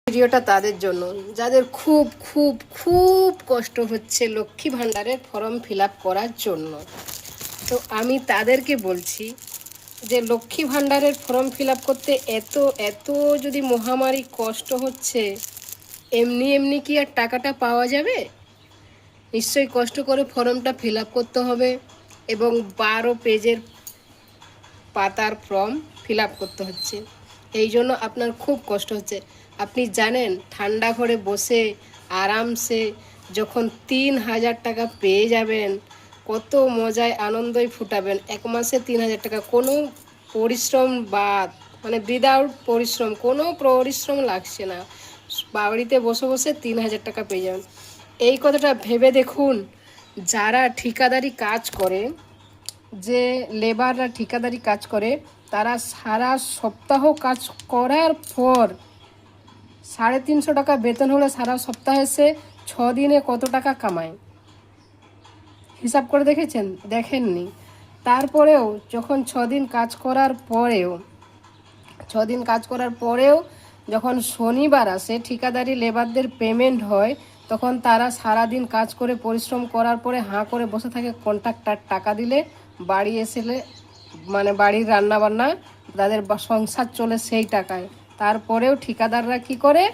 ভিডিওটা তাদের জন্য যাদের খুব খুব খুব কষ্ট হচ্ছে লক্ষ্মী ভাণ্ডারের ফর্ম ফিল আপ করার জন্য। তো আমি তাদেরকে বলছি যে লক্ষ্মী ভাণ্ডারের ফর্ম ফিল আপ করতে এত এত যদি মহামারী কষ্ট হচ্ছে, এমনি এমনি কি আর টাকাটা পাওয়া যাবে? নিশ্চয়ই কষ্ট করে ফর্মটা ফিল আপ করতে হবে এবং 12 পেজের পাতার ফর্ম ফিল আপ করতে হচ্ছে। এই জন্য আপনার খুব কষ্ট হচ্ছে। আপনি জানেন ঠান্ডা ঘরে বসে আরামসে যখন 3000 টাকা পেয়ে যাবেন, কত মজায় আনন্দই ফুটাবেন। এক মাসে 3000 টাকা, কোনো পরিশ্রম বাদ, মানে উইদাউট পরিশ্রম, কোনো পরিশ্রম লাগছে না, বাড়িতে বসে বসে 3000 টাকা পেয়ে যাবেন। এই কথাটা ভেবে দেখুন। যারা ঠিকাদারি কাজ করে, যে লেবাররা ঠিকাদারি কাজ করে, তারা সারা সপ্তাহ কাজ করার পর 350 টাকা বেতন হলে সারা সপ্তাহে সে 6 দিনে কত টাকা কামায় হিসাব করে দেখেছেন? দেখেননি। তারপরেও যখন 6 দিন কাজ করার পরেও যখন শনিবার আসে, ঠিকাদারি লেবারদের পেমেন্ট হয়, তখন তারা সারাদিন কাজ করে পরিশ্রম করার পরে হাঁ করে বসে থাকে। কন্ট্রাক্টর টাকা দিলে বাড়ি এসেলে, মানে বাড়ির রান্নাবান্না, তাদের সংসার চলে সেই টাকায়। তারপরেও ঠিকাদাররা কি করে,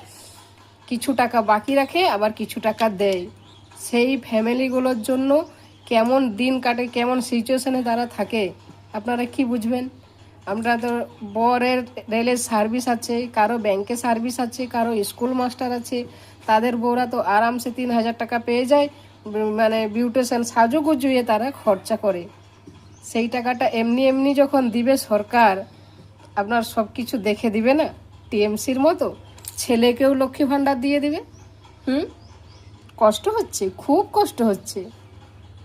কিছু টাকা বাকি রাখে, আবার কিছু টাকা দেয়। সেই ফ্যামিলিগুলোর জন্য কেমন দিন কাটে, কেমন সিচুয়েশনে তারা থাকে, আপনারা কি বুঝবেন? আমরা তো বরের রেলের সার্ভিস আছে, কারো ব্যাংকে সার্ভিস আছে, কারো স্কুল মাস্টার আছে, তাদের বউরা তো আরামসে 3000 টাকা পেয়ে যায়, মানে বিউটিশিয়ান সাজুগুজুয়ে তারা খরচা করে। সেই টাকাটা এমনি এমনি যখন দিবে সরকার, আপনার সব কিছু দেখে দিবে না? টিএমসির মতো ছেলেকেও লক্ষ্মী ভাণ্ডার দিয়ে দিবে। কষ্ট হচ্ছে, খুব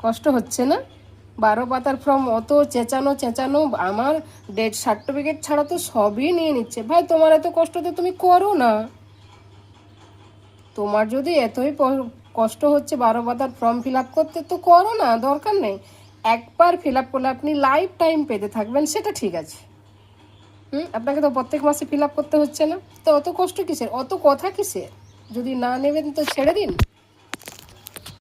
কষ্ট হচ্ছে না? 12 পাতার ফর্ম অত চেঁচানো, আমার ডেথ সার্টিফিকেট ছাড়া তো সবই নিয়ে নিচ্ছে। ভাই, তোমার এত কষ্ট তো তুমি করো না। তোমার যদি এতই কষ্ট হচ্ছে 12 পাতার ফর্ম ফিল আপ করতে, তো করো না, দরকার নেই। একবার ফিল আপ করলে আপনি লাইফ টাইম পেতে থাকবেন, সেটা ঠিক আছে। আপনাকে তো প্রত্যেক মাসে ফিল আপ করতে হচ্ছে না, তো অত কষ্ট কিসের, অত কথা কিসের? যদি না নেবেন তো ছেড়ে দিন।